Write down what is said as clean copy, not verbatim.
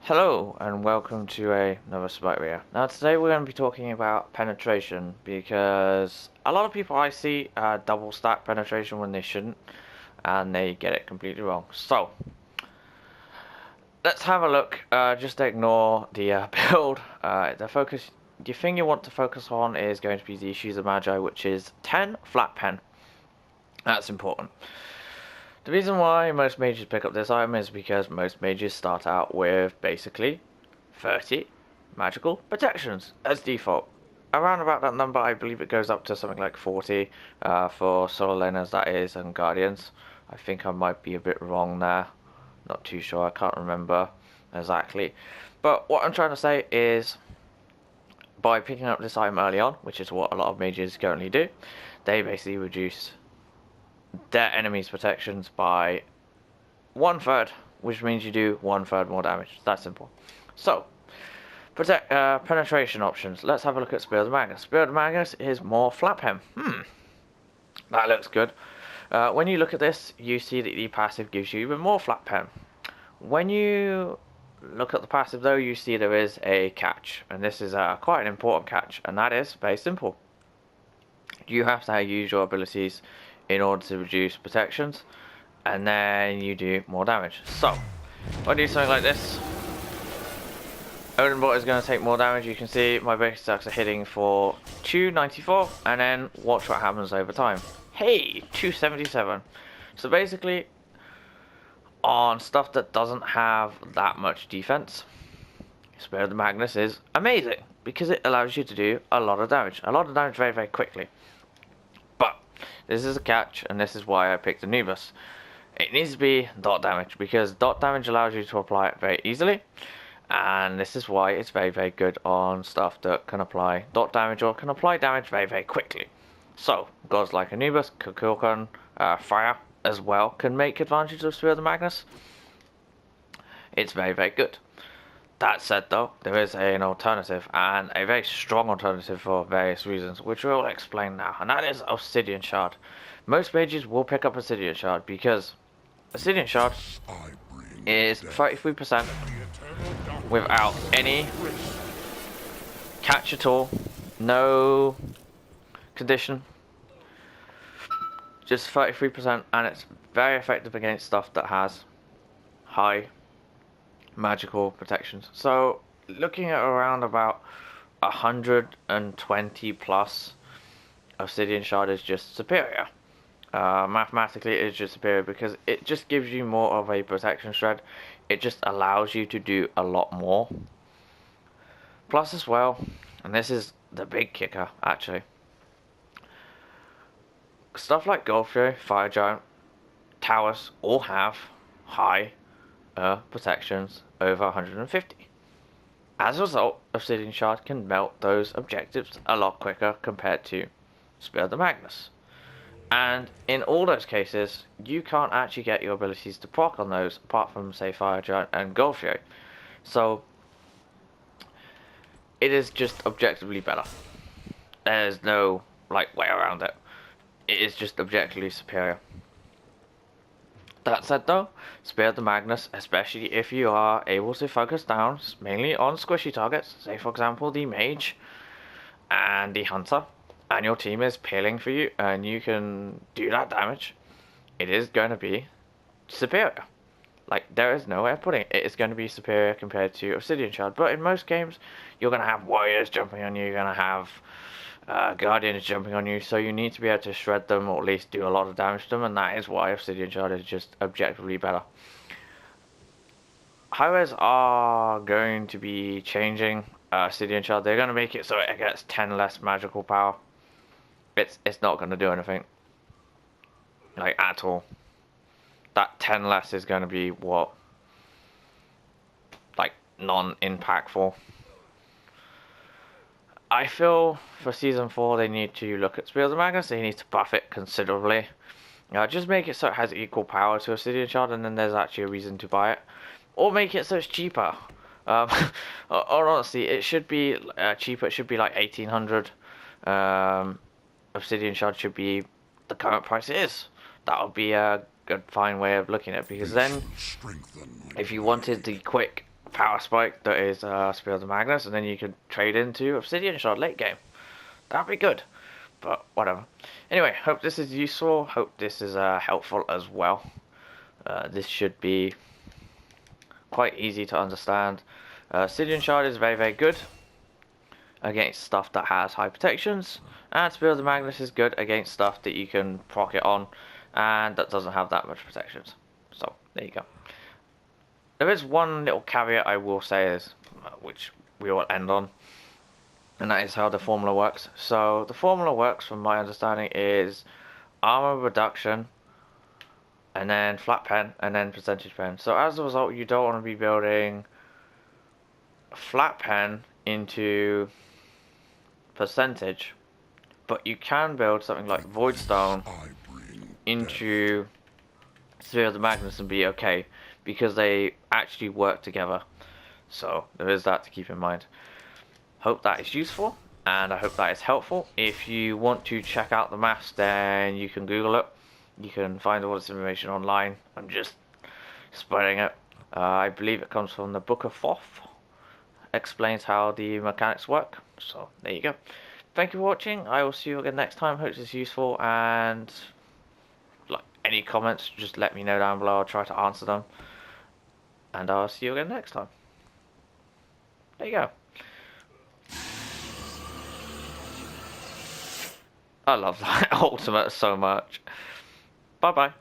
Hello and welcome to another SMITE video. Now today we're going to be talking about penetration because a lot of people I see double stack penetration when they shouldn't and they get it completely wrong. So let's have a look. Just ignore the build. The thing you want to focus on is going to be the Issues of Magi, which is 10 flat pen. That's important. The reason why most mages pick up this item is because most mages start out with basically 30 magical protections as default. Around about that number, I believe it goes up to something like 40 for solo laners, that is, and guardians. I think I might be a bit wrong there. Not too sure, I can't remember exactly. But what I'm trying to say is, by picking up this item early on, which is what a lot of mages currently do, they basically reduce their enemies' protections by 1/3, which means you do 1/3 more damage. That's simple. So, penetration options. Let's have a look at Spear of the Magnus. Spear of the Magnus is more flat pen. That looks good. When you look at this, you see that the passive gives you even more flat pen. When you look at the passive though, you see there is a catch, and this is quite an important catch, and that is very simple. You have to use your abilities in order to reduce protections, and then you do more damage. So, if I do something like this, Odinbot is going to take more damage. You can see my basic stacks are hitting for 294, and then watch what happens over time. Hey, 277. So basically, on stuff that doesn't have that much defense, Spear of the Magnus is amazing because it allows you to do a lot of damage. A lot of damage very, very quickly. But this is a catch, and this is why I picked Anubis. It needs to be dot damage because dot damage allows you to apply it very easily. And this is why it's very, very good on stuff that can apply dot damage or can apply damage very, very quickly. So, gods like Anubis, Kukulkan, Fire as well can make advantage of Spear of the Magnus. It's very, very good. That said though, there is an alternative, and a very strong alternative for various reasons, which we'll explain now, and that is Obsidian Shard. Most mages will pick up Obsidian Shard because Obsidian Shard is 33% without any catch at all, no condition, just 33%, and it's very effective against stuff that has high magical protections. So looking at around about 120 plus, Obsidian Shard is just superior. Mathematically it is just superior because it just gives you more of a protection shred. It just allows you to do a lot more. Plus as well, and this is the big kicker actually, stuff like Golf Fury, Fire Giant, Towers all have high protections over 150. As a result, Obsidian Shard can melt those objectives a lot quicker compared to Spear of the Magnus. And in all those cases, you can't actually get your abilities to proc on those apart from, say, Fire Giant and Golf Fury. So, it is just objectively better. There's no, like, way around it. It is just objectively superior. That said though, Spear of the Magnus, especially if you are able to focus down mainly on squishy targets, say for example the Mage and the Hunter, and your team is peeling for you and you can do that damage, it is going to be superior. Like, there is no way of putting it. It is going to be superior compared to Obsidian Shard, but in most games you're going to have warriors jumping on you, you're going to have Guardians jumping on you, so you need to be able to shred them or at least do a lot of damage to them, and that is why Obsidian Shard is just objectively better. Highways are going to be changing Obsidian Shard. They're going to make it so it gets 10 less magical power. It's not going to do anything, like, at all. That 10 less is going to be what, like, non-impactful. I feel for Season 4 they need to look at Spear of the Magnus, they need to buff it considerably. Just make it so it has equal power to Obsidian Shard, and then there's actually a reason to buy it. Or make it so it's cheaper. Or honestly, it should be cheaper, it should be like 1800. Obsidian Shard should be the current price it is. That would be a good, fine way of looking at it, because then if you wanted the quick power spike that is Spear of the Magnus, and then you could trade into Obsidian Shard late game. That'd be good, but whatever. Anyway, hope this is useful. Hope this is helpful as well. This should be quite easy to understand. Obsidian Shard is very, very good against stuff that has high protections, and Spear of the Magnus is good against stuff that you can proc it on and that doesn't have that much protections. So there you go. There is one little caveat I will say is, which we will end on, and that is how the formula works. So the formula works, from my understanding, is armor reduction, and then flat pen, and then percentage pen. So as a result, you don't want to be building a flat pen into percentage, but you can build something like Voidstone into Spear of the Magnus and be okay, because they actually work together. So there is that to keep in mind. Hope that is useful, and I hope that is helpful. If you want to check out the maths, then you can Google it. You can find all this information online. I'm just spreading it. I believe it comes from the Book of Thoth. Explains how the mechanics work. So there you go. Thank you for watching. I will see you again next time. Hope this is useful, and like any comments, just let me know down below. I'll try to answer them, and I'll see you again next time. There you go. I love that ultimate so much. Bye bye.